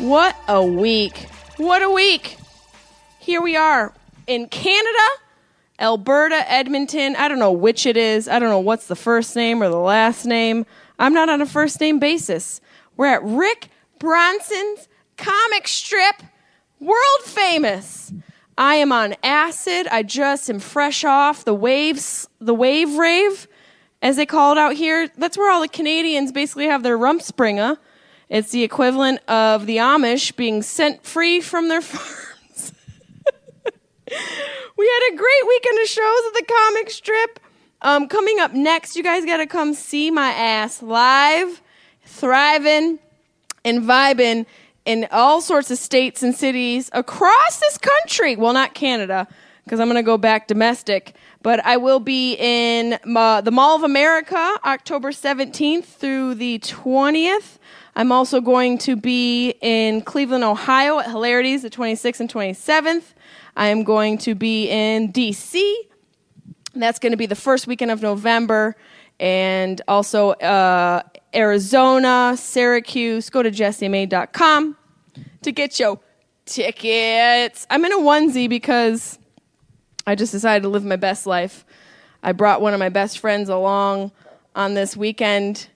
What a week. What a week. Here we are in Canada, Alberta, Edmonton. I don't know which it is. I don't know what's the first name or the last name. I'm not on a first name basis. We're at Rick Bronson's comic strip, world famous. I am on acid. I just am fresh off the wave rave, as they call it out here. That's where all the Canadians basically have their rumspringa. It's the equivalent of the Amish being sent free from their farms. We had a great weekend of shows at the comic strip. Coming up next, you guys got to come see my ass live, thriving and vibing in all sorts of states and cities across this country. Well, not Canada, because I'm going to go back domestic. But I will be in the Mall of America, October 17th through the 20th. I'm also going to be in Cleveland, Ohio at Hilarities the 26th and 27th. I am going to be in D.C. That's going to be the first weekend of November. And also Arizona, Syracuse. Go to Jessimae.com to get your tickets. I'm in a onesie because I just decided to live my best life. I brought one of my best friends along on this weekend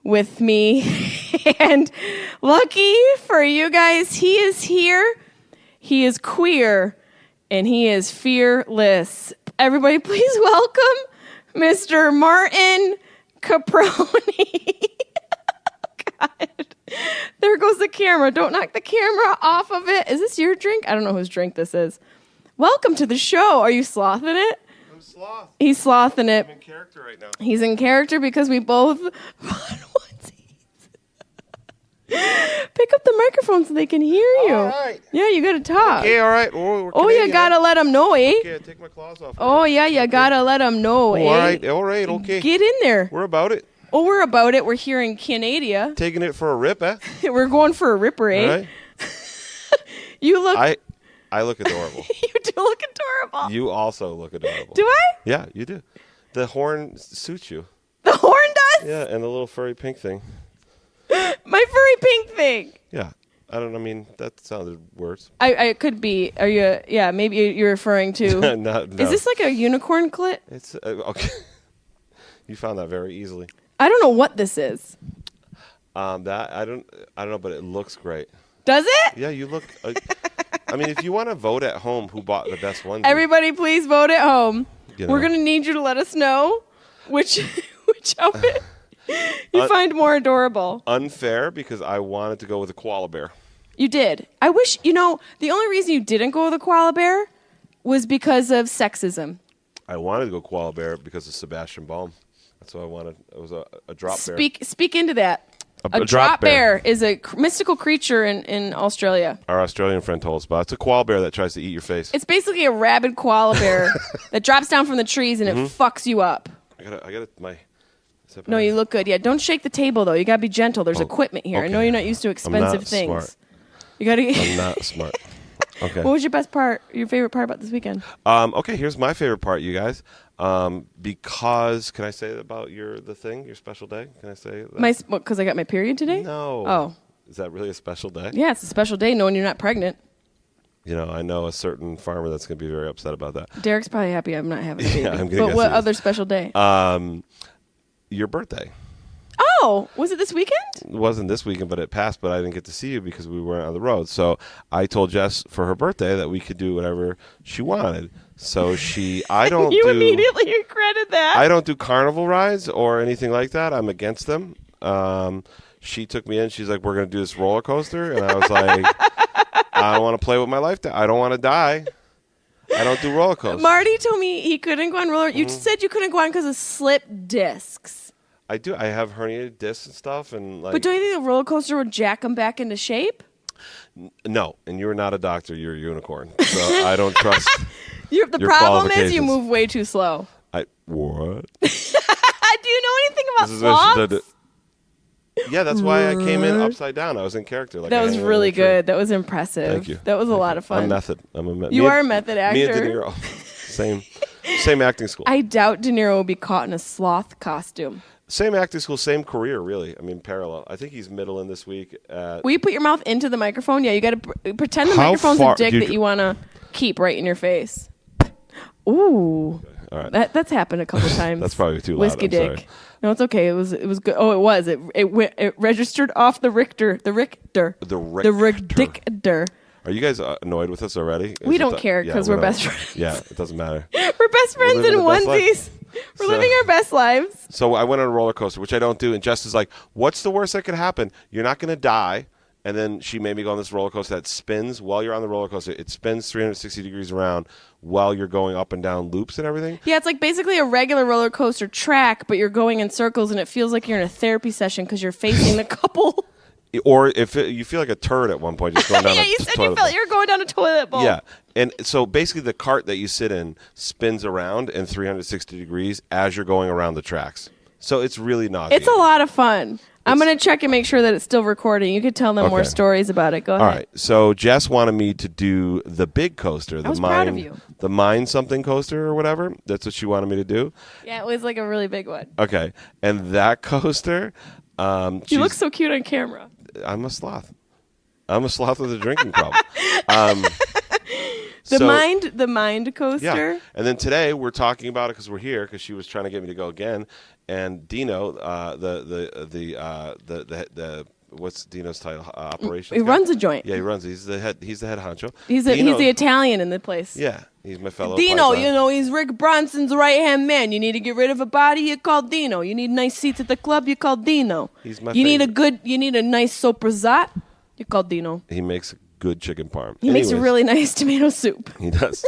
with me. And lucky for you guys, he is here. He is queer and he is fearless. Everybody, please welcome Mr. Marty Caproni. God. There goes the camera. Don't knock the camera off of it. Is this your drink? I don't know whose drink this is. Welcome to the show. Are you slothing it? I'm Sloth. He's slothing it. I'm in character right now. He's in character because we both pick up the microphone so they can hear you. All right. Yeah, you got to talk. Okay, all right. Oh, you got to let them know, eh? Okay, take my claws off. Oh, yeah, you got to let them know, eh? All right, okay. Get in there. We're about it. Oh, we're about it. We're here in Canada. Taking it for a rip, eh? We're going for a ripper, eh? All right. You look... I look adorable. You do look adorable. You also look adorable. Do I? Yeah, you do. The horn suits you. The horn does? Yeah, and the little furry pink thing. My furry pink thing. Yeah. That sounded worse. I could be. Are you... Yeah, maybe you're referring to... No. Is this like a unicorn clit? It's... okay. You found that very easily. I don't know what this is. That I don't know, but it looks great. Does it? Yeah, you look. If you want to vote at home, who bought the best one? Everybody, please vote at home. You know. We're gonna need you to let us know which outfit you find more adorable. Unfair because I wanted to go with a koala bear. You did. I wish the only reason you didn't go with a koala bear was because of sexism. I wanted to go koala bear because of Sebastian Baum. That's what I wanted. It was a drop bear. Speak into that. A drop bear is a mystical creature in Australia. Our Australian friend told us about. It's a koala bear that tries to eat your face. It's basically a rabid koala bear that drops down from the trees and it fucks you up. I got my. No, you look good. Yeah, don't shake the table though. You gotta be gentle. There's equipment here. Okay. I know you're not used to expensive things. Smart. You gotta. I'm not smart. Okay. What was your favorite part about this weekend? Okay, here's my favorite part, you guys. Because can I say about your special day? Can I say that? Because I got my period today? No. Oh. Is that really a special day? Yeah, it's a special day knowing you're not pregnant. I know a certain farmer that's going to be very upset about that. Derek's probably happy I'm not having a baby. Yeah, I'm but what other special day? Your birthday. Oh, was it this weekend? It wasn't this weekend, but it passed, but I didn't get to see you because we weren't on the road. So I told Jess for her birthday that we could do whatever she wanted. So I don't You immediately regretted that. I don't do carnival rides or anything like that. I'm against them. She took me in. She's like, we're going to do this roller coaster. And I was like, I don't want to play with my life. I don't want to die. I don't do roller coasters. Marty told me he couldn't go on roller. You said you couldn't go on because of slip discs. I do. I have herniated discs and stuff. But don't you think a roller coaster would jack them back into shape? No. And you're not a doctor. You're a unicorn. So I don't trust the problem is you move way too slow. What? Do you know anything about sloths? Yeah, that's why I came in upside down. I was in character. That was really good. That was impressive. Thank you. That was a lot of fun. I'm method. You are a method actor. Me and De Niro. Same acting school. I doubt De Niro will be caught in a sloth costume. Same acting school, same career, really. I mean, parallel. I think he's middle in this week. Will you put your mouth into the microphone? Yeah, you got to pretend the How microphone's far- a dick dude, that you want to keep right in your face. Ooh. All right. That's happened a couple times. That's probably too loud. Whiskey I'm dick. sorry. No, it's okay. It was good. Oh, it was. It registered off the Richter. The Richter. The Richter. Are you guys annoyed with us already? We don't care because we're best friends. friends. Yeah, it doesn't matter. We're best friends in living the best life. onesies. We're living our best lives. So I went on a roller coaster, which I don't do, and Jess is like, "What's the worst that could happen? You're not going to die." And then she made me go on this roller coaster that spins while you're on the roller coaster. It spins 360 degrees around while you're going up and down loops and everything. Yeah, it's like basically a regular roller coaster track, but you're going in circles, and it feels like you're in a therapy session because you're facing the couple. Or if you feel like a turd at one point, just going down Yeah, a you said toilet you bowl. felt you were going down a toilet bowl. Yeah. And so basically the cart that you sit in spins around in 360 degrees as you're going around the tracks. So it's really nauseating. It's a lot of fun. I'm going to check and make sure that it's still recording. You could tell them more Okay. stories about it. Go ahead. All right. So Jess wanted me to do the big coaster. was proud of you. The Mind something coaster or whatever. That's what she wanted me to do. Yeah, it was like a really big one. Okay. And that coaster... You look so cute on camera. I'm a sloth. I'm a sloth with a drinking problem. The mind coaster. Yeah. And then today we're talking about it because we're here because she was trying to get me to go again. And Dino, the what's Dino's title? Operations. He guy? runs a joint. Yeah, he runs. He's the head honcho. He's Dino, the Italian in the place. Yeah, he's my fellow. Dino, Paisan. he's Rick Bronson's right hand man. You need to get rid of a body, you call Dino. You need nice seats at the club, you call Dino. He's my You favorite. need a nice soprasat, you call Dino. He makes good chicken parm. He makes a really nice tomato soup. He does.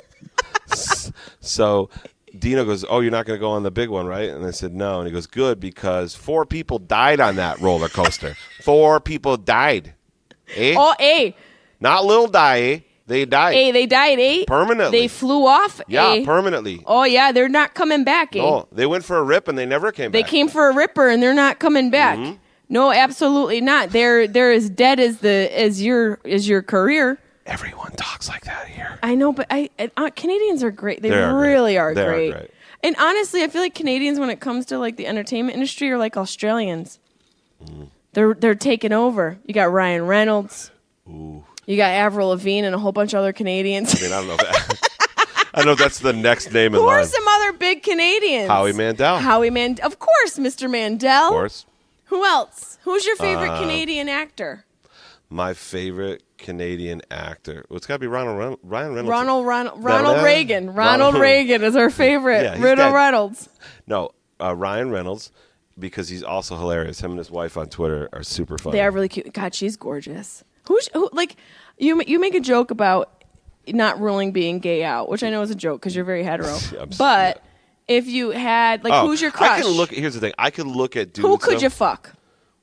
So Dino goes, "Oh, you're not going to go on the big one, right?" And I said, "No." And he goes, "Good, because 4 people died on that roller coaster. 4 people died. Eh? Oh, eh. Not little die, eh? They died. Eh, they died, eh? Permanently. They flew off, Yeah, eh? permanently. Oh, yeah, they're not coming back, eh? No, they went for a rip and they never came They back. came for a ripper and they're not coming back. Mm-hmm. No, absolutely not. They're as dead as your career. Everyone talks like that here. I know, but Canadians are great. They are really great. are They are great. great. And honestly, I feel like Canadians, when it comes to like the entertainment industry, are like Australians. They're taking over. You got Ryan Reynolds. Ooh. You got Avril Lavigne and a whole bunch of other Canadians. I mean, I don't know if I don't know if that's the next name in Who line. are some other big Canadians? Howie Mandel. Of course, Mr. Mandel. Of course. Who else? Who's your favorite Canadian actor? My favorite Canadian actor. Well, it's got to be Ryan Reynolds. Ronald Reagan. Ronald Reagan is our favorite. Yeah, he's Riddle dead. Reynolds. No, Ryan Reynolds, because he's also hilarious. Him and his wife on Twitter are super funny. They are really cute. God, she's gorgeous. Who like you make a joke about not ruling being gay out, which I know is a joke because you're very hetero. But if you had who's your crush? Here's the thing. I could look at dudes. Who could you fuck?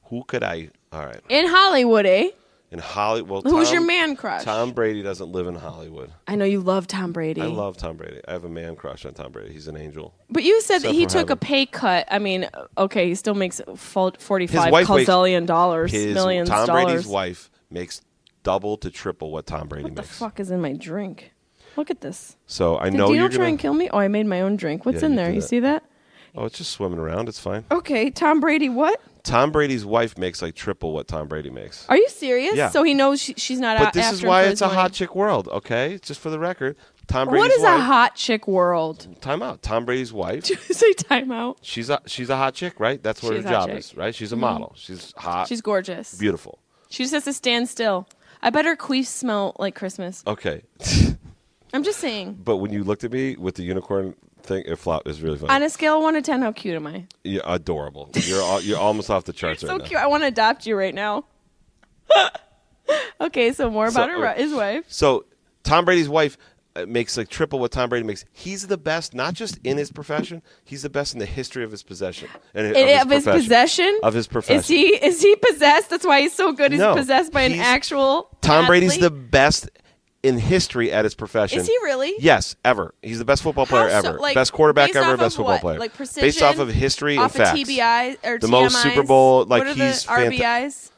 Who could I? All right. In Hollywood, eh? In Hollywood. Who's your man crush? Tom Brady doesn't live in Hollywood. I know you love Tom Brady. I love Tom Brady. I have a man crush on Tom Brady. He's an angel. But you said that he Except for took a heaven. pay cut. I mean, okay, he still makes His $45 wife gazillion dollars, millions Tom dollars. Brady's wife makes double to triple what Tom Brady What the makes. fuck is in my drink? Look at this. So I Did know Dino you're try gonna. and kill me? Oh, I made my own drink. What's Yeah, in you there? did You that. see that? Oh, it's just swimming around. It's fine. Okay, Tom Brady. What? Tom Brady's wife makes like triple what Tom Brady makes. Are you serious? Yeah. So he knows she's not. But this after is him why for it's his a money. hot chick world, okay? Just for the record. Tom Brady's What is wife. a hot chick world? Time out. Tom Brady's wife. Do you say timeout? She's a hot chick, right? That's what She's her a hot job chick. is, right? She's a model. She's hot. She's gorgeous. beautiful. She just has to stand still. I bet her queefs smell like Christmas. Okay. I'm just saying. But when you looked at me with the unicorn thing, it flopped. It was really funny. On a scale of 1 to 10, how cute am I? You're adorable. You're almost off the charts So right now. cute. I want to adopt you right now. Okay, so more about his wife. So Tom Brady's wife makes like triple what Tom Brady makes. He's the best, not just in his profession. He's the best in the history of his possession. Of his possession? Of his profession. Is he possessed? That's why he's so good. He's No, possessed by an actual Tom Brady's athlete? the best in history at his profession. Is he really? Yes, ever. He's the best football player How so? ever. Like, best quarterback based ever, off best of football what? player. Like precision? Based off of history Off and facts. of TBI or The most TMIs? Super Bowl, like what are he's the RBIs?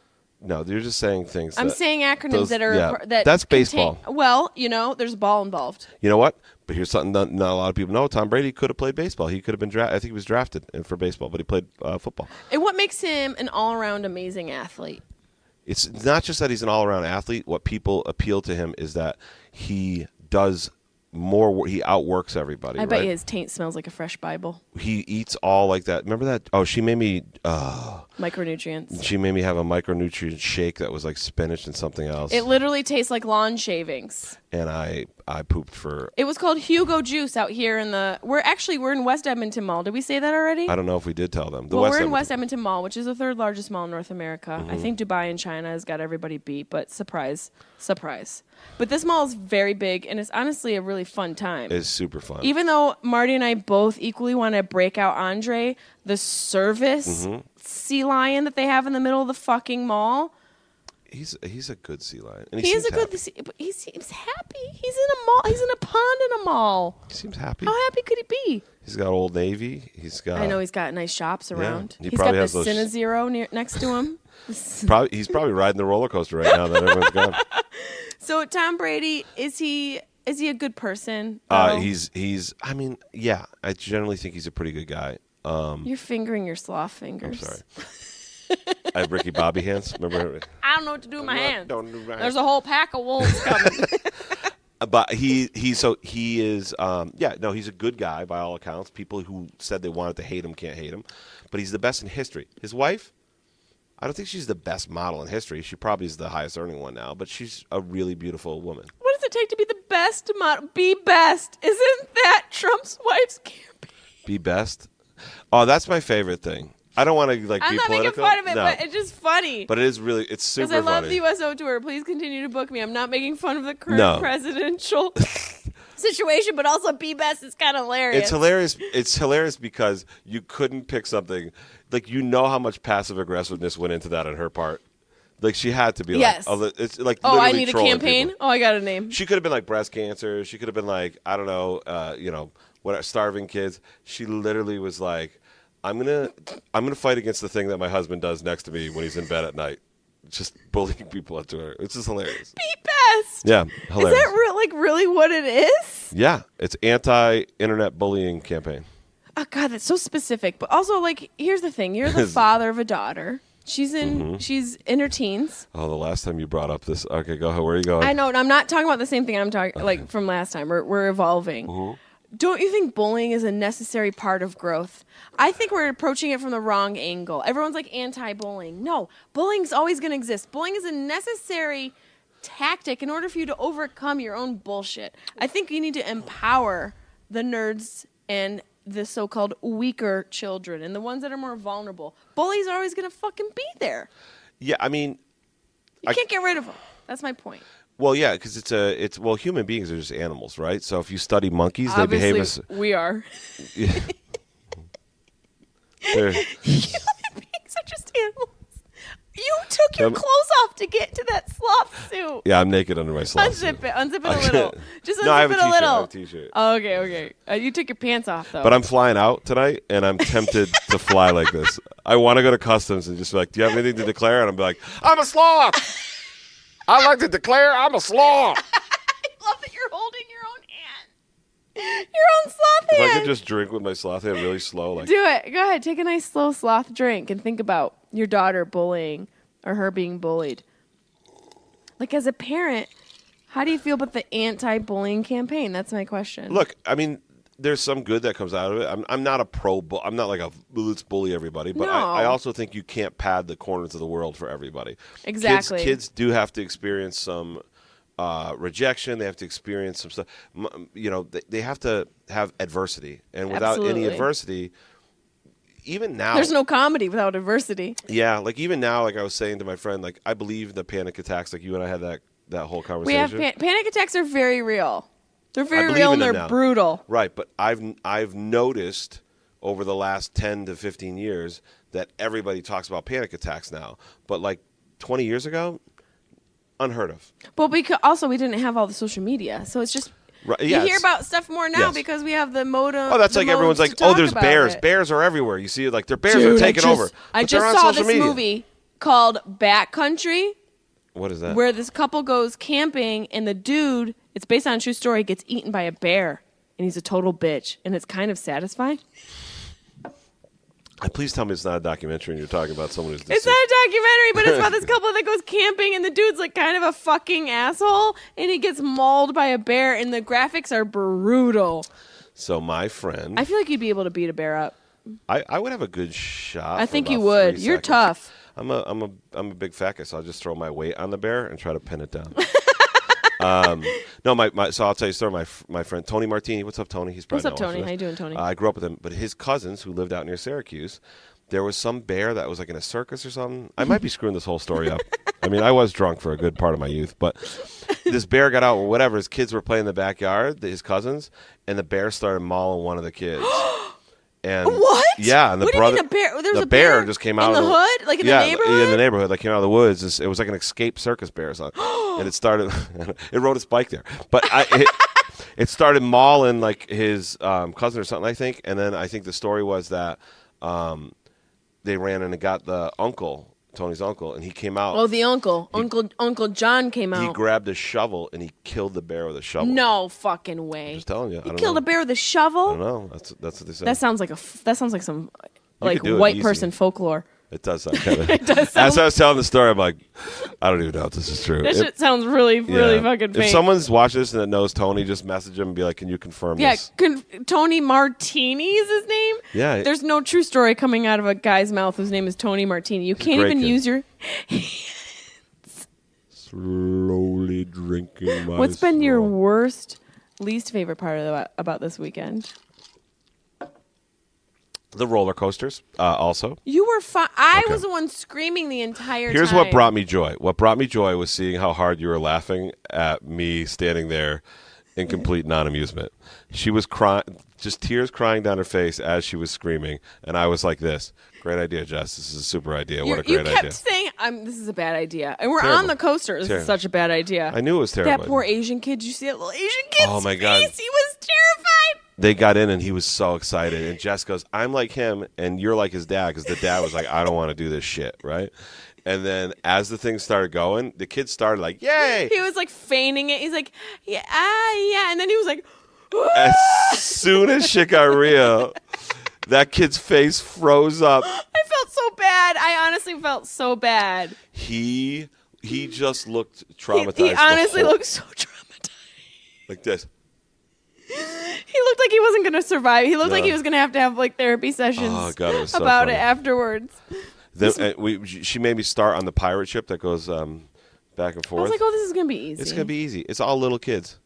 No, you're just saying things. I'm saying acronyms that are that. That's baseball. Well, there's a ball involved. You know what? But here's something that not a lot of people know. Tom Brady could have played baseball. He could have been drafted. I think he was drafted for baseball, but he played football. And what makes him an all-around amazing athlete? It's not just that he's an all-around athlete. What people appeal to him is that he does more. He outworks everybody. I bet his taint smells like a fresh Bible. He eats all like that. Remember that? Oh, she made me micronutrients. She made me have a micronutrient shake that was like spinach and something else. It literally tastes like lawn shavings. And I pooped for. It was called Hugo Juice out here in the. We're in West Edmonton Mall. Did we say that already? I don't know if we did tell them. We're in West Edmonton Mall, which is the third largest mall in North America. Mm-hmm. I think Dubai and China has got everybody beat, but surprise. But this mall is very big, and it's honestly a really fun time. It's super fun. Even though Marty and I both equally want to break out Andre, the service sea lion that they have in the middle of the fucking mall. He's a good sea lion. And he is a good. But he seems happy. He's in a mall. He's in a pond in a mall. He seems happy. How happy could he be? He's got Old Navy. I know he's got nice shops around. Yeah, he's got the Cine-Zero next to him. He's probably riding the roller coaster right now that everyone's gone. So Tom Brady, is he a good person? He's. I mean, yeah. I generally think he's a pretty good guy. You're fingering your sloth fingers. I'm sorry. I have Ricky Bobby hands. Remember? I don't know what to do with my hands. Don't do my There's a whole pack of wolves coming. But he is. He's a good guy by all accounts. People who said they wanted to hate him can't hate him. But he's the best in history. His wife, I don't think she's the best model in history. She probably is the highest earning one now. But she's a really beautiful woman. What does it take to be the best model? Be best. Isn't that Trump's wife's campaign? Be best. Oh, that's my favorite thing. I don't want to be political. I'm not making fun of it, but it's just funny. But it's super funny. Because I love the USO tour. Please continue to book me. I'm not making fun of the current presidential situation, but also be best is kind of hilarious. It's hilarious. It's hilarious because you couldn't pick something like how much passive aggressiveness went into that on her part. Like she had to be it's like I need a campaign. People. Oh, I got a name. She could have been like breast cancer. She could have been like I don't know, starving kids. She literally was like. I'm gonna fight against the thing that my husband does next to me when he's in bed at night, just bullying people up to her. It's just hilarious. Be best. Yeah, hilarious. Is that really what it is? Yeah, it's anti-internet bullying campaign. Oh God, that's so specific. But also, here's the thing: you're the father of a daughter. She's in her teens. Oh, the last time you brought up this. Okay, go ahead. Where are you going? I know. I'm not talking about the same thing. I'm talking from last time. We're evolving. Mm-hmm. Don't you think bullying is a necessary part of growth? I think we're approaching it from the wrong angle. Everyone's like anti-bullying. No, bullying's always going to exist. Bullying is a necessary tactic in order for you to overcome your own bullshit. I think you need to empower the nerds and the so-called weaker children and the ones that are more vulnerable. Bullies are always going to fucking be there. Yeah, I mean... You can't get rid of them. That's my point. Well, yeah, because human beings are just animals, right? So if you study monkeys, obviously, they behave as... we are. Yeah. Human beings are just animals. You took your clothes off to get to that sloth suit. Yeah, I'm naked under my sloth suit. Unzip it a little. Just unzip no, I have it a a little. I have a t-shirt. Oh, okay. You took your pants off, though. But I'm flying out tonight, and I'm tempted to fly like this. I want to go to customs and just be like, do you have anything to declare? And I'm like, I'm a sloth. I'd like to declare I'm a sloth. I love that you're holding your own hand. Your own sloth hand. If I could just drink with my sloth hand really slow. Do it. Go ahead. Take a nice slow sloth drink and think about your daughter bullying or her being bullied. As a parent, how do you feel about the anti-bullying campaign? That's my question. Look, I mean, there's some good that comes out of it. I'm not a I'm not like a let's bully everybody, but no. I also think you can't pad the corners of the world for everybody. Exactly. Kids do have to experience some rejection. They have to experience some stuff. They have to have adversity, and without any adversity, even now, there's no comedy without adversity. Yeah, even now, I was saying to my friend, I believe the panic attacks. You and I had that whole conversation. We have panic attacks are very real. They're very real and they're brutal. Right, but I've noticed over the last 10 to 15 years that everybody talks about panic attacks now. But 20 years ago, unheard of. But we didn't have all the social media, so it's just right, you hear about stuff more now because we have the modem. Oh, that's everyone's like, oh, there's bears. It. Bears are everywhere. You see, their bears are taking over. I just saw this movie called Backcountry. What is that? Where this couple goes camping, and the dude, it's based on a true story, gets eaten by a bear, and he's a total bitch, and it's kind of satisfying. Please tell me it's not a documentary and you're talking about someone who's It's deceased. not a documentary, but it's about this couple that goes camping, and the dude's like kind of a fucking asshole, and he gets mauled by a bear, and the graphics are brutal. So my friend... I feel like you'd be able to beat a bear up. I would have a good shot. I think you would. You're tough. I'm a big fat guy, so I'll just throw my weight on the bear and try to pin it down. No, so I'll tell you a story. My friend Tony Martini. What's up, Tony? He's probably What's up, Tony? How you doing, Tony? I grew up with him, but his cousins who lived out near Syracuse, there was some bear that was like in a circus or something. I might be screwing this whole story up. I mean, I was drunk for a good part of my youth, but this bear got out or whatever. His kids were playing in the backyard, his cousins, and the bear started mauling one of the kids. And what? Yeah, and the what brother, do you mean a bear? the bear just came out in the hood, like in the neighborhood. Yeah, in the neighborhood, like came out of the woods. It was like an escaped circus bear or something. And it started. It rode its bike there, but it started mauling like his cousin or something, I think. And then I think the story was that they ran and got the uncle. Tony's uncle, and he came out. Oh, the uncle. Uncle John came out. He grabbed a shovel and he killed the bear with a shovel. No fucking way. I'm just telling you. He killed a bear with a shovel? I don't know. That's what they said. That sounds like some like could do it white easy. person folklore. It does sound kind of. It does As sound. I was telling the story, I'm like, I don't even know if this is true. That shit sounds really fucking fake. If someone's watching this and that knows Tony, just message him and be like, can you confirm this? Tony Martini is his name? Yeah. There's no true story coming out of a guy's mouth whose name is Tony Martini. You can't even use your... Slowly drinking my What's been your straw. least favorite part about this weekend? The roller coasters, also. You were fine. I Okay. was the one screaming the entire time. Here's what brought me joy. What brought me joy was seeing how hard you were laughing at me standing there in complete non-amusement. She was crying, just tears crying down her face as she was screaming, and I was like this. Great idea, Jess. This is a super idea. What a great idea. You kept saying, this is a bad idea. And we're Terrible. on the coaster. This is such a bad idea. I knew it was terrible. That poor Asian kid. Did you see that little Asian kid's Oh, my God. face? He was terrified. They got in, and he was so excited. And Jess goes, I'm like him, and you're like his dad, because the dad was like, I don't want to do this shit, right? And then as the thing started going, the kids started like, yay! He was like feigning it. He's like, yeah, yeah. And then he was like, As soon as shit got real, that kid's face froze up. I felt so bad. I honestly felt so bad. He just looked traumatized. He honestly looked so traumatized. like this. He looked like he wasn't going to survive. He looked like he was going to have like therapy sessions Oh, God, it was so about funny. it afterwards. Then she made me start on the pirate ship that goes back and forth. I was like, oh, this is going to be easy. It's going to be easy. It's all little kids.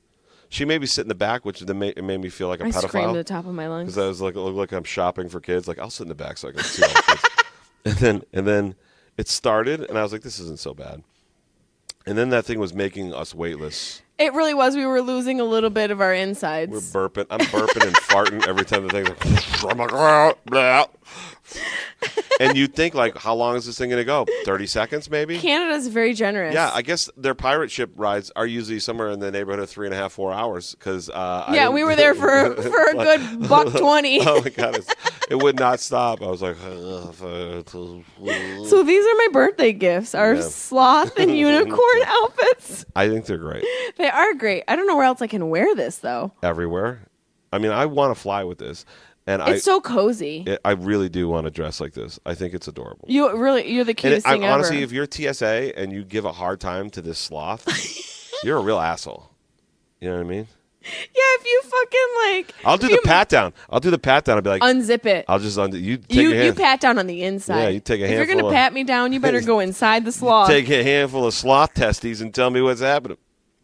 She made me sit in the back, which it made me feel like a I pedophile. screamed at the top of my lungs. Because I was like, it looked like I'm shopping for kids. Like, I'll sit in the back so I can see all the kids. And then it started, and I was like, this isn't so bad. And then that thing was making us weightless. It really was. We were losing a little bit of our insides. We're burping. I'm burping and farting every time the thing's like, I'm like, "Ah, blah." And you'd think, like, how long is this thing going to go? 30 seconds, maybe? Canada's very generous. Yeah, I guess their pirate ship rides are usually somewhere in the neighborhood of 3.5, 4 hours. Because we were there for a good $1.20. Oh my God, it would not stop. I was like, So these are my birthday gifts: our sloth and unicorn outfits. I think they're great. They are great. I don't know where else I can wear this though. Everywhere. I mean, I want to fly with this, and It's so cozy. I really do want to dress like this. I think it's adorable. You're the cutest thing ever. Honestly, if you're TSA and you give a hard time to this sloth, you're a real asshole. You know what I mean? Yeah, if you fucking like. I'll do the pat down. I'll do the pat down. I'll be like, unzip it. I'll just you take You a hand. pat down on the inside. Yeah, you take a If you're handful gonna of- pat me down, you better go inside the sloth. Take a handful of sloth testes and tell me what's happening.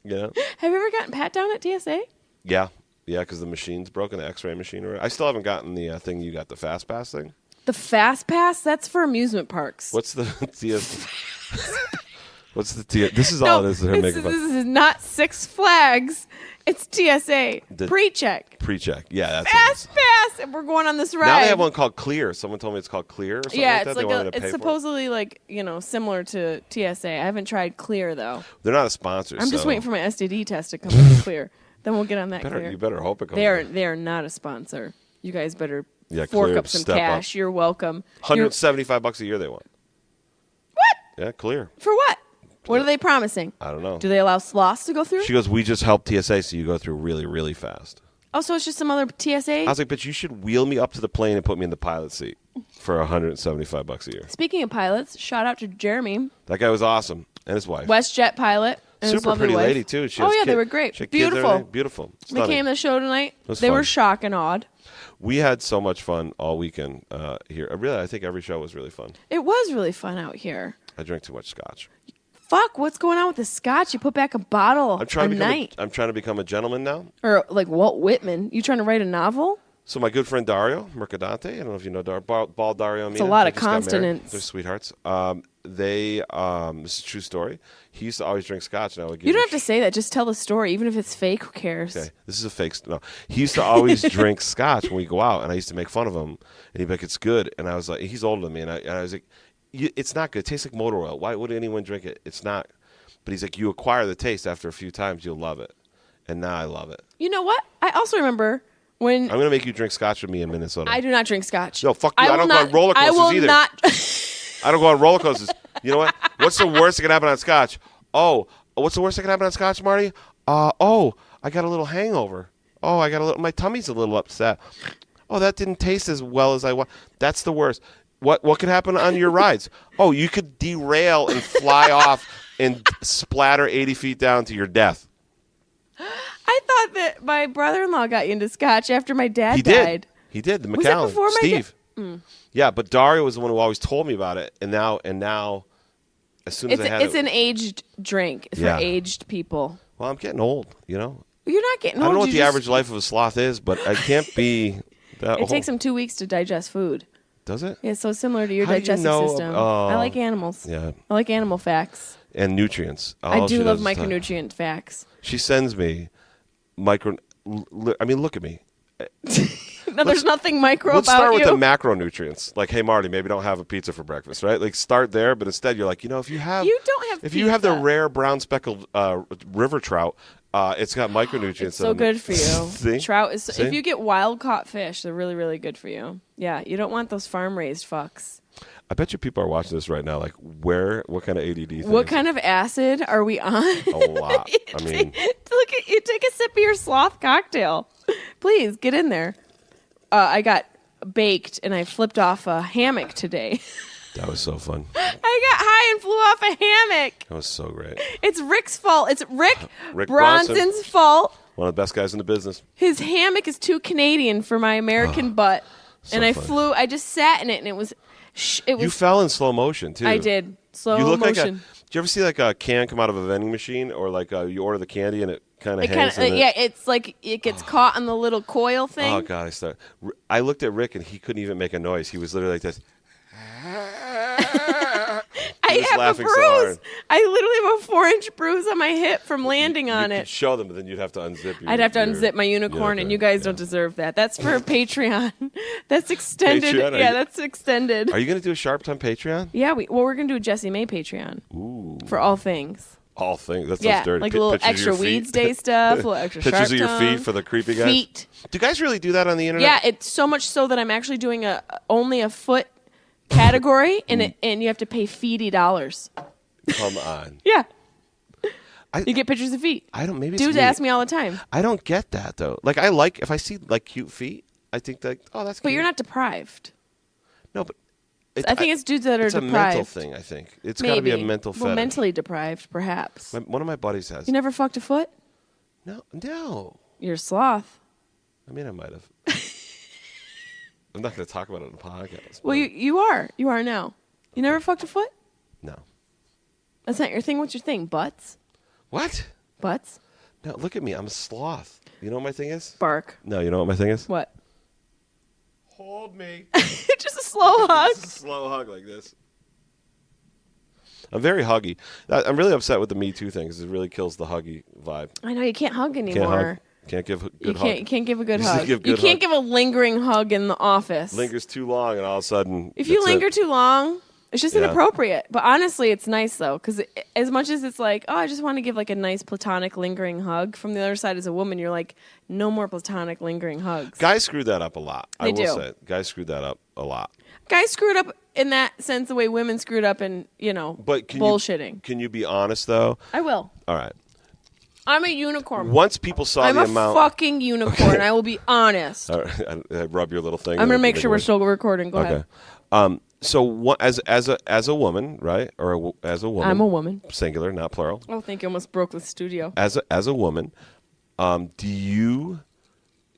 You know? Have you ever gotten pat down at TSA? Yeah, because the machine's broken, the X-ray machine. I still haven't gotten the thing you got, the Fast Pass thing. The Fast Pass, that's for amusement parks. What's the TS? What's the TS? This is all it is. They're making fun. This is not Six Flags. It's TSA. Pre-check. Pre-check. Yeah, that's Fast Pass, and we're going on this ride. Now they have one called Clear. Someone told me it's called Clear or something Yeah, like that. it's They wanted to pay it's for it. supposedly like similar to TSA. I haven't tried Clear though. They're not a sponsor. I'm just so waiting for my STD test to come in Clear. Then we'll get on that Clear. You better hope it comes. They are not a sponsor. You guys better fork Clear, up some step cash. up. You're welcome. $175 a year they want. What? Yeah, clear. For what? What are they promising? I don't know. Do they allow sloths to go through? She goes, we just helped TSA, so you go through really, really fast. Oh, so it's just some other TSA? I was like, bitch, you should wheel me up to the plane and put me in the pilot seat for $175 a year. Speaking of pilots, shout out to Jeremy. That guy was awesome. And his wife. WestJet pilot. And his Super lovely pretty wife. lady, too. She Oh, has yeah, they kid- were great. she had kids, Beautiful. everything. Beautiful. They Stunning. came to the show tonight. was They fun. were shocked and awed. We had so much fun all weekend here. I think every show was really fun. It was really fun out here. I drank too much scotch. Fuck, what's going on with the scotch? You put back a bottle I'm trying a night. I'm trying to become a gentleman now. Or like Walt Whitman. You trying to write a novel? So my good friend Dario Mercadante, I don't know if you know Bald Dario and It's a Mina. lot They of just got married. consonants. They're sweethearts. This is a true story. He used to always drink scotch. And I would give You don't him have to say that. Just tell the story. Even if it's fake, who cares? Okay, this is a fake. No, he used to always drink scotch when we go out, and I used to make fun of him. And he'd be like, "It's good," and I was like, "He's older than me," and I was like, "It's not good. It tastes like motor oil. Why would anyone drink it? It's not." But he's like, "You acquire the taste after a few times, you'll love it," and now I love it. You know what? I also remember when I'm gonna make you drink scotch with me in Minnesota. I do not drink scotch. No, fuck you. I will don't go not- on roller I coasters will either. not. I don't go on roller coasters. You know what? What's the worst that can happen on scotch? Oh, what's the worst that can happen on scotch, Marty? I got a little hangover. Oh, my tummy's a little upset. Oh, that didn't taste as well as I want. That's the worst. What could happen on your rides? Oh, you could derail and fly off and splatter 80 feet down to your death. I thought that my brother-in-law got you into scotch after my dad He died. did. He did. The Was that McAllen. before my Steve. Yeah, but Dario was the one who always told me about it. And now, as soon as I had It's it, an aged drink. It's Yeah. for aged people. well, I'm getting old. You know, You're not getting I old. don't know what you the just- average life of a sloth is, but I can't be that It old. takes them 2 weeks to digest food. Does it? Yeah, so similar to your How do you digestive know- system. oh. I like animals. Yeah. I like animal facts. And nutrients. I All she do love does is talk. micronutrient facts. She sends me I mean, look at me. No, there's nothing micro Let's about start with you. the macronutrients. Like, hey, Marty, maybe don't have a pizza for breakfast, right? Like, start there, but instead you're like, if you have You don't have if you have the pizza. rare brown speckled river trout, it's got micronutrients. It's so in it. good for you. See? Trout is. See? If you get wild caught fish, they're really, really good for you. Yeah, you don't want those farm raised fucks. I bet you people are watching this right now. Like, what kind of ADD? Thing What is kind of acid are we on? it? A lot. I mean, Look at you. Take a sip of your sloth cocktail. Please get in there. I got baked and I flipped off a hammock today. that was so fun. I got high and flew off a hammock. That was so great. It's Rick's fault. It's Rick Bronson. Bronson's fault. One of the best guys in the business. His hammock is too Canadian for my American butt. so And I funny. I just sat in it and it was. You fell in slow motion too. I did. Slow You look motion. do you ever see like a can come out of a vending machine, or like you order the candy and it kind of It hangs? kind of in yeah. It's like it gets caught on the little coil thing. Oh god, I looked at Rick and he couldn't even make a noise. He was literally like this. I was have a laughing so bruise. hard. I literally have a 4-inch bruise on my hip from landing on You it. could show them, but then you'd have to unzip. I'd have to unzip my unicorn, and you guys don't deserve that. That's for Patreon. That's extended. Patreon? Yeah, that's extended. Are you gonna do a Sharp Time Patreon? Yeah, we're gonna do a Jessimae Patreon Ooh, for all things. all things. That sounds Yeah, dirty. like a little Pictures of extra your feet. Weeds Day stuff, a little extra Pictures Sharp of your Tongue. feet for the creepy guys. Feet. Do guys really do that on the internet? Yeah, it's so much so that I'm actually doing only a foot category, and you have to pay feety dollars. Come on. Yeah, I- you get pictures of feet. I don't. Maybe it's Dudes me. ask me all the time, I don't get that though. Like if I see like cute feet, I think that that's. but cute. you're not deprived. No, but I think it's dudes that are it's deprived. a mental thing. I think it's got to be a mental well, fetish. mentally deprived, perhaps. One of my buddies has. You never fucked a foot? No. You're a sloth. I mean, I might have. I'm not going to talk about it on the podcast. Well, but- you are. You are now. You never fucked a foot? No. That's not your thing. What's your thing? Butts? What? Butts? No, look at me. I'm a sloth. You know what my thing is? Bark. No, you know what my thing is? What? Hold me. Just a slow hug. Just a slow hug like this. I'm very huggy. I'm really upset with the Me Too thing because it really kills the huggy vibe. I know you can't hug Can't anymore. hug. Can't give a good hug. You can't give a good You just hug. give You good can't hug. give a lingering hug in the office. Lingers too long, and all of a sudden, If you that's it. linger too long, it's just Yeah. inappropriate. But honestly, it's nice though, because as much as it's like, oh, I just want to give like a nice platonic lingering hug. From the other side, as a woman, you're like, no more platonic lingering hugs. Guys screw that up a lot. I They will do. say, guys screw that up a lot. Guys screw it up in that sense the way women screwed up and, But bullshitting. Can you be honest, though? I will. All right. I'm a unicorn. Once people saw I'm the a amount... fucking unicorn. I will be honest. All right. I rub your little thing. I'm going to make sure we're still recording. Go ahead. So as a woman, right? Or as a woman. I'm a woman. Singular, not plural. Oh, thank you. Almost broke the studio. As a woman, do you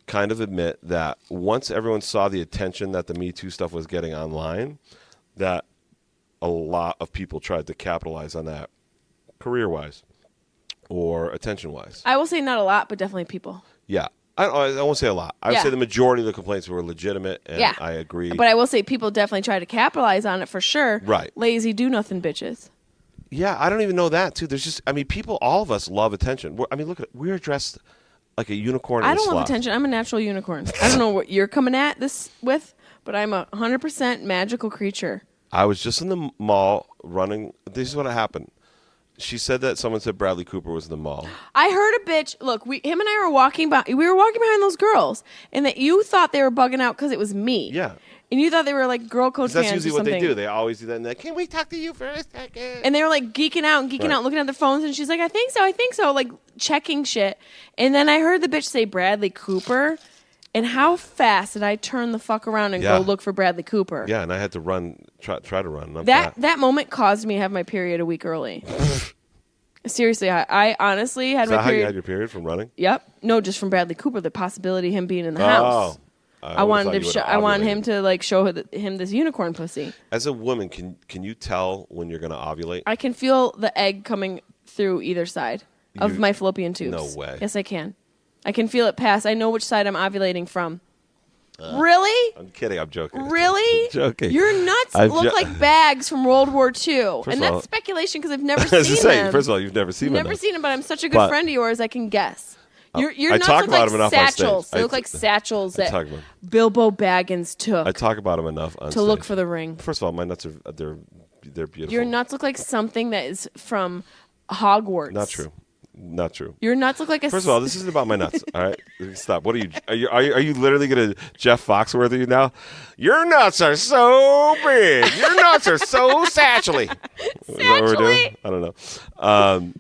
kind of admit that once everyone saw the attention that the Me Too stuff was getting online, that a lot of people tried to capitalize on that career-wise or attention-wise? I will say not a lot, but definitely people. Yeah. I won't say a lot. I would say the majority of the complaints were legitimate, and I agree. But I will say people definitely try to capitalize on it for sure. Right. Lazy do-nothing bitches. Yeah, I don't even know that, too. There's just, people, all of us love attention. Look at it. We're dressed like a unicorn and I don't a sloth. love attention. I'm a natural unicorn. I don't know what you're coming at this with, but I'm a 100% magical creature. I was just in the mall running. This is what happened. She said that someone said Bradley Cooper was in the mall. I heard a bitch. Look, him and I were walking by. We were walking behind those girls, and that you thought they were bugging out because it was me. Yeah. And you thought they were like girl code fans. That's usually or something. what they do. They always do that. And can we talk to you for a second? And they were like geeking out, looking at their phones. And she's like, I think so, like checking shit. And then I heard the bitch say Bradley Cooper. And how fast did I turn the fuck around and go look for Bradley Cooper? Yeah, and I had to run, try to run. That moment caused me to have my period a week early. Seriously, I honestly had my period. Is that how you had your period, from running? Yep. No, just from Bradley Cooper. The possibility of him being in the house. I wanted him to like show him this unicorn pussy. As a woman, can you tell when you're going to ovulate? I can feel the egg coming through either side of my fallopian tubes. No way. Yes, I can. I can feel it pass. I know which side I'm ovulating from. Really? I'm kidding. I'm joking. Really? I'm joking. Your nuts look like bags from World War II. And that's speculation because I've never seen them. First of all, you've never seen them. Never seen them, but I'm such a good friend of yours, I can guess. Your nuts look like satchels. They look like satchels that Bilbo Baggins took. I talk about them enough on to look for the ring. First of all, my nuts they're beautiful. Your nuts look like something that is from Hogwarts. Not true. Your nuts look like a... First of all, this isn't about my nuts. All right? Stop. What are you literally going to Jeff Foxworthy now? Your nuts are so big. Your nuts are so satchely. Is that what we're doing? I don't know.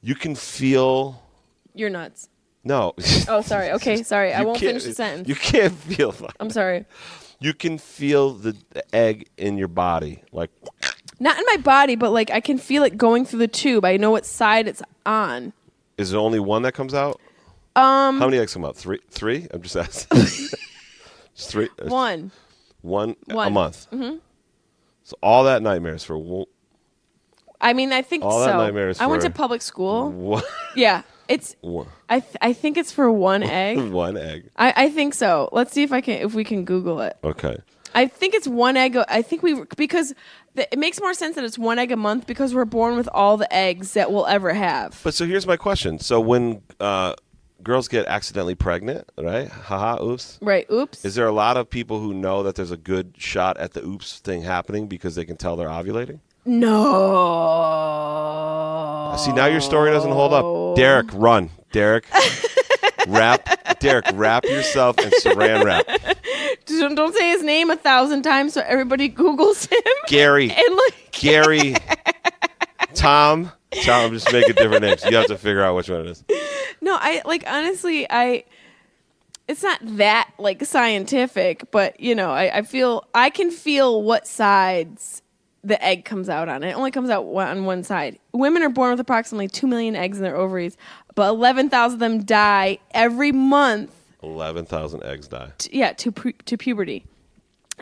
You can feel... Your nuts. No. Oh, sorry. Okay, sorry. I won't finish the sentence. You can't feel that. I'm sorry. You can feel the egg in your body. Like... Not in my body, but like I can feel it going through the tube. I know what side it's on. Is there only one that comes out? How many eggs come out? Three? I'm just asking. Just three? One a month. Mm-hmm. So all that nightmares for one. I mean, I think all so. That nightmares I went to public school. What? Yeah. It's. I think it's for one egg. One egg. I think so. Let's see if we can Google it. Okay. I think it's one egg. I think because it makes more sense that it's one egg a month because we're born with all the eggs that we'll ever have. But so here's my question. So when girls get accidentally pregnant, right? Haha, oops. Right, oops. Is there a lot of people who know that there's a good shot at the oops thing happening because they can tell they're ovulating? No. See, now your story doesn't hold up. Derek, run. Derek, wrap yourself in saran wrap. Don't say his name 1,000 times so everybody Googles him. Gary. Gary. Tom, just make it different names. You have to figure out which one it is. No, honestly, it's not that scientific, but I can feel what sides the egg comes out on. It only comes out on one side. Women are born with approximately 2 million eggs in their ovaries, but 11,000 of them die every month. 11,000 eggs die. To puberty.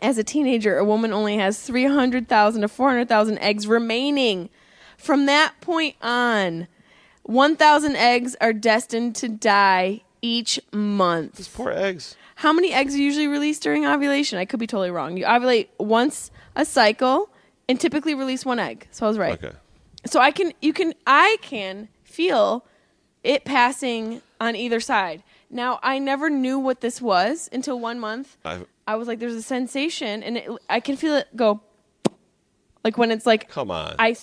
As a teenager, a woman only has 300,000 to 400,000 eggs remaining. From that point on, 1,000 eggs are destined to die each month. These poor eggs. How many eggs are usually released during ovulation? I could be totally wrong. You ovulate once a cycle and typically release one egg. So I was right. Okay. So I can feel it passing on either side. Now, I never knew what this was until 1 month. I was like, there's a sensation, and I can feel it go, like when it's like... Come on. I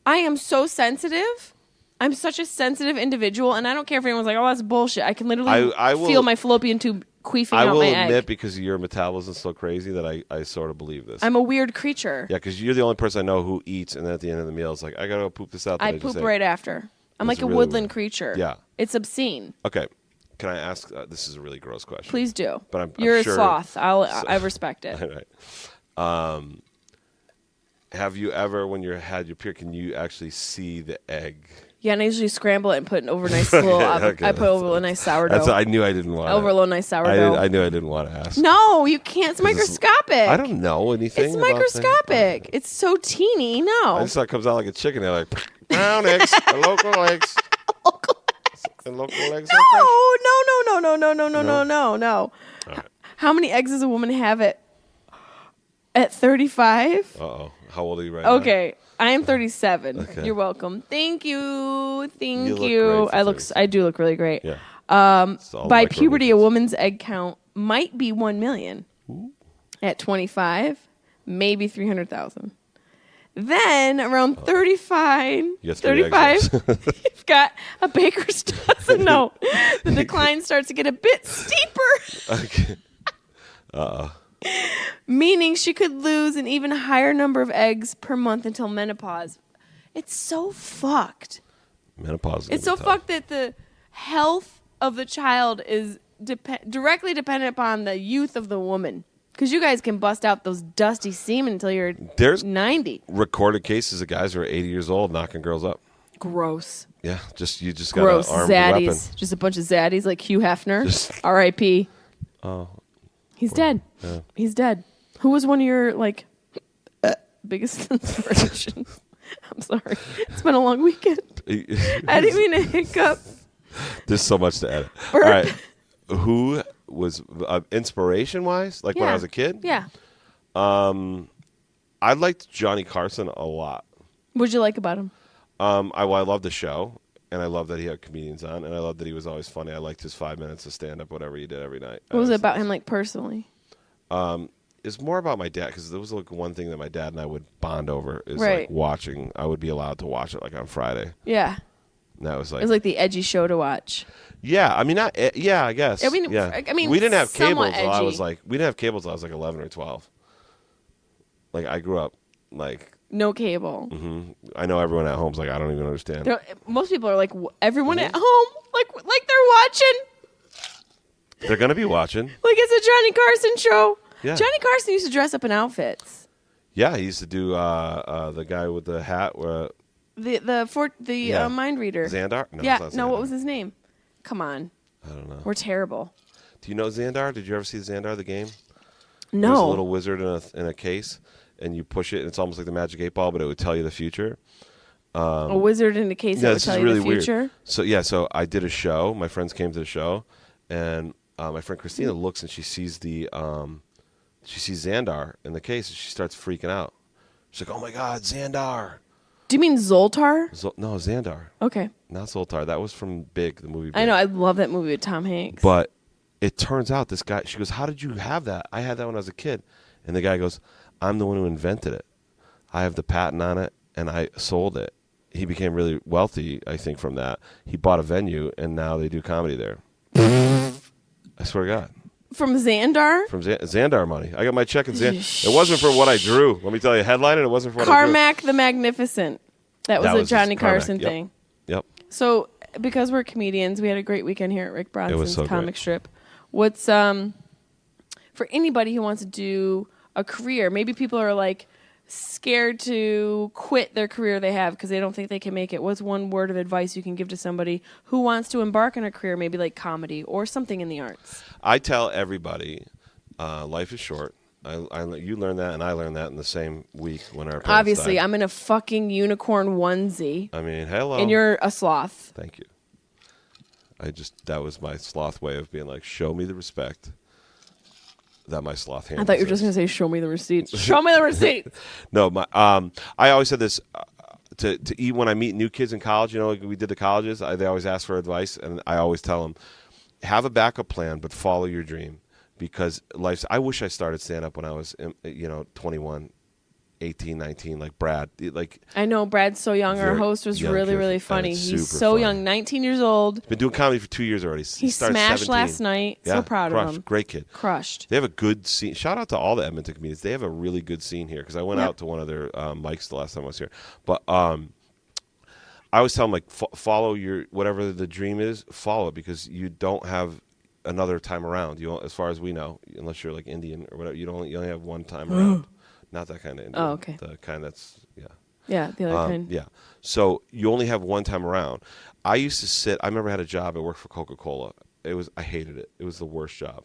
am so sensitive. I'm such a sensitive individual, and I don't care if anyone's like, oh, that's bullshit. I can literally feel my fallopian tube queefing I out will my admit, egg. because your metabolism is so crazy that I sort of believe this. I'm a weird creature. Yeah, because you're the only person I know who eats, and then at the end of the meal, it's like, I got to go poop this out. I poop right after. I'm like a really woodland weird. creature. Yeah. It's obscene. Okay. Can I ask? This is a really gross question. Please do. But I'm You're sure, a sloth. I respect it. All right. Have you ever, when you had your period, can you actually see the egg? Yeah, and I usually scramble it and put it over a nice little. Okay, I put over a nice sourdough. I knew I didn't want. Over a little nice sourdough. I knew I didn't want to ask. No, you can't. It's microscopic. I don't know anything. It's about microscopic. things. It's so teeny. No. I just thought it comes out like a chicken. They're like brown eggs, the local eggs. And local eggs. No. Right. How many eggs does a woman have at 35? Uh-oh. How old are you right now? Okay, I am 37. Okay. You're welcome. Thank you. You look great for I do look really great. Yeah. By puberty, a woman's egg count might be 1 million. Ooh. At 25, maybe 300,000. Then around 35, You got 35, you've got a baker's dozen. No, the decline starts to get a bit steeper. Okay. Meaning she could lose an even higher number of eggs per month until menopause. It's so fucked. Menopause. It's so fucked that the health of the child is directly dependent upon the youth of the woman. Because you guys can bust out those dusty semen until you're There's 90. recorded cases of guys who are 80 years old knocking girls up. Gross. Yeah, you just got Gross. an armed weapon. Zaddies. Just a bunch of zaddies like Hugh Hefner. Just- R.I.P. Oh, He's dead. yeah. He's dead. Who was one of your biggest inspirations? I'm sorry. It's been a long weekend. I didn't mean to hiccup. There's so much to edit. Burp. All right, who was inspiration wise? Like when I was a kid? Yeah. I liked Johnny Carson a lot. What'd you like about him? I loved the show, and I loved that he had comedians on, and I loved that he was always funny. I liked his 5 minutes of stand up, whatever he did every night. What was it about him, like, personally? It's more about my dad, because there was like one thing that my dad and I would bond over is Right. like watching. I would be allowed to watch it like on Friday. Yeah. And that was It like, was like the edgy show to watch. yeah. I mean, not yeah. I guess. I mean, yeah. I mean, we didn't have cable somewhat until I was edgy. like, we didn't have cable until I was like 11 or 12. Like I grew up like. No cable. I know everyone at home's like, I don't even understand. Most people are like, everyone at home, like they're watching. They're gonna be watching. Like it's a Johnny Carson show. Yeah. Johnny Carson used to dress up in outfits. Yeah, he used to do the guy with the hat. The mind reader. Xandar? No, Yeah. it's not No, Xandar. what was his name? Come on. I don't know. We're terrible. Do you know Xandar? Did you ever see Xandar, the game? No. There's a little wizard in a case, and you push it, and it's almost like the Magic 8 Ball, but it would tell you the future. A wizard in a case that would this tell is you really the future. weird. So I did a show. My friends came to the show, and my friend Christina looks and she sees Xandar in the case, and she starts freaking out. She's like, "Oh my God, Xandar!" Do you mean Zoltar? No, Xandar, Okay. not Zoltar. That was from Big, the movie. Big. I know. I love that movie with Tom Hanks. But it turns out this guy, she goes, "How did you have that? I had that when I was a kid." And the guy goes, "I'm the one who invented it. I have the patent on it, and I sold it." He became really wealthy, I think, from that. He bought a venue, and now they do comedy there. I swear to God. From Xandar? From Xandar money. I got my check in Xandar. It wasn't for what I drew. Let me tell you, headlining, it wasn't for what I drew. Carmack the Magnificent. That was a Johnny Carson Carmack, thing. Yep. So, because we're comedians, we had a great weekend here at Rick Bronson's so comic great. strip. What's for anybody who wants to do a career? Maybe people are like scared to quit their career they have because they don't think they can make it. What's one word of advice you can give to somebody who wants to embark on a career, maybe like comedy or something in the arts? I tell everybody, life is short. You learn that, and I learned that in the same week when our parents Obviously, died. I'm in a fucking unicorn onesie, I mean, hello. and you're a sloth. Thank you. That was my sloth way of being like, show me the respect that my sloth hand. I thought you were just going to say, show me the receipts. Show me the receipts. No, I always said this to eat when I meet new kids in college. You know, like we did the colleges. They always ask for advice, and I always tell them, have a backup plan, but follow your dream, because I wish I started stand up when I was 21. 18, 19, like Brad. Like I know Brad's so young. Our host was young really, kid, really and funny. it's He's super so funny. young, 19 years old. Been doing comedy for 2 years already. He started smashed 17. last night. Yeah, So proud crushed. of him. Great kid. Crushed. They have a good scene. Shout out to all the Edmonton comedians. They have a really good scene here because I went out to one of their mics the last time I was here. But I always tell them, like, follow your, whatever the dream is, follow it, because you don't have another time around. You don't, as far as we know, unless you're like Indian or whatever, you only have one time around. Not that kind of Indian. Oh, okay. The kind that's, Yeah, the other kind. Yeah. So you only have one time around. I used to sit, I remember I had a job, I worked for Coca-Cola. I hated it. It was the worst job.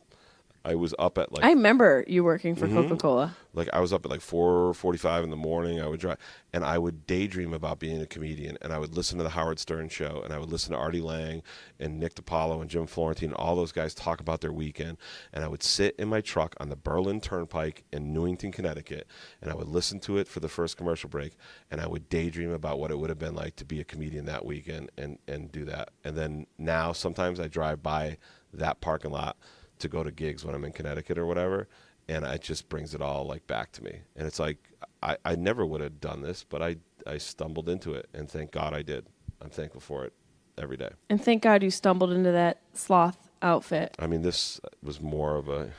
I was up at I remember you working for Coca-Cola. Like I was up at like 4:45 in the morning. I would drive, and I would daydream about being a comedian. And I would listen to the Howard Stern show, and I would listen to Artie Lang and Nick DiPaolo and Jim Florentine and all those guys talk about their weekend. And I would sit in my truck on the Berlin Turnpike in Newington, Connecticut, and I would listen to it for the first commercial break. And I would daydream about what it would have been like to be a comedian that weekend and do that. And then now sometimes I drive by that parking lot to go to gigs when I'm in Connecticut or whatever, and it just brings it all like back to me. And it's like I never would have done this, but I stumbled into it, and thank God I did. I'm thankful for it every day. And thank God you stumbled into that sloth outfit. I mean, this was more of a...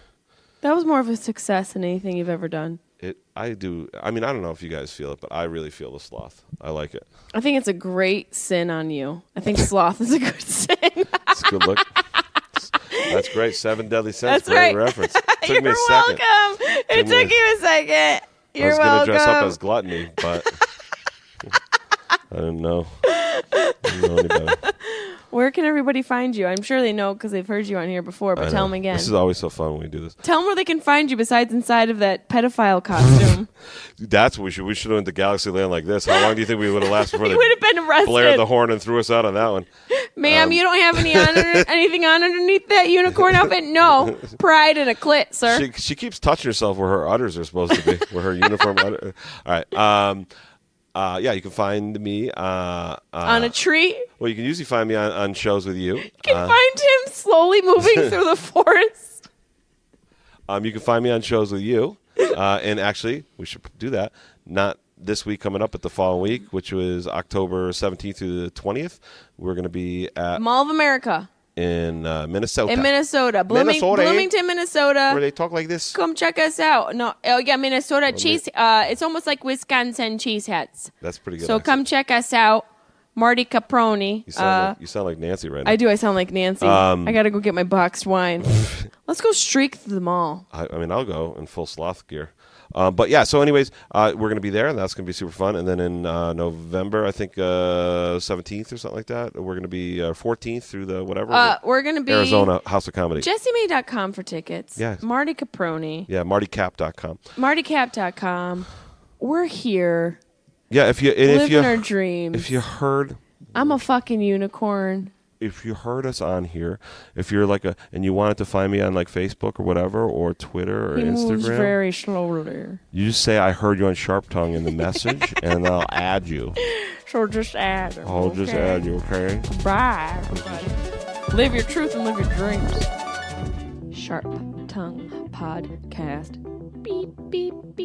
That was more of a success than anything you've ever done. I mean, I don't know if you guys feel it, but I really feel the sloth. I like it. I think it's a great sin on you. I think sloth is a good sin. It's a good look. That's great. 7 Deadly Sins. That's Great right. reference. Took You're me a second. welcome. It took you a second. You're I was welcome. going to dress up as Gluttony, but I didn't know. I didn't know any better. Where can everybody find you? I'm sure they know because they've heard you on here before, but tell them again. This is always so fun when we do this. Tell them where they can find you besides inside of that pedophile costume. That's what we should. We should have went to Galaxy Land like this. How long do you think we would have lasted before You they would have been arrested. blared the horn and threw us out on that one? Ma'am, you don't have anything on underneath that unicorn outfit? No. Pride and a clit, sir. She keeps touching herself where her udders are supposed to be, where her uniform udder. All right. Yeah, you can find me on a tree. Well, you can usually find me on shows with you. You can find him slowly moving through the forest. You can find me on shows with you. And actually, we should do that. Not this week coming up, but the following week, which was October 17th through the 20th. We're going to be at Mall of America. In Minnesota. In Minnesota. Bloomington, Minnesota. Where they talk like this? Come check us out. No, oh yeah, Minnesota cheese. It's almost like Wisconsin cheese hats. That's pretty good. So come check us out. Marty Caproni. You sound like Nancy right now. I do. I sound like Nancy. I got to go get my boxed wine. Let's go streak through the mall. I mean, I'll go in full sloth gear. But yeah, so anyways, we're going to be there, and that's going to be super fun. And then in November, I think 17th or something like that, we're going to be 14th through the whatever. We're going to be Arizona House of Comedy. Jessimae.com for tickets. Yeah. Marty Caproni. Yeah, MartyCap.com. MartyCap.com. We're here. Yeah, living our dreams. If you heard, I'm a fucking unicorn. If you heard us on here, if you're like and you wanted to find me on like Facebook or whatever, or Twitter or he Instagram, moves very slowly. You just say I heard you on Sharp Tongue in the message, and I'll add you. So just add him. I'll just add you, okay? Bye, everybody. Live your truth and live your dreams. Sharp Tongue Podcast. Beep beep beep.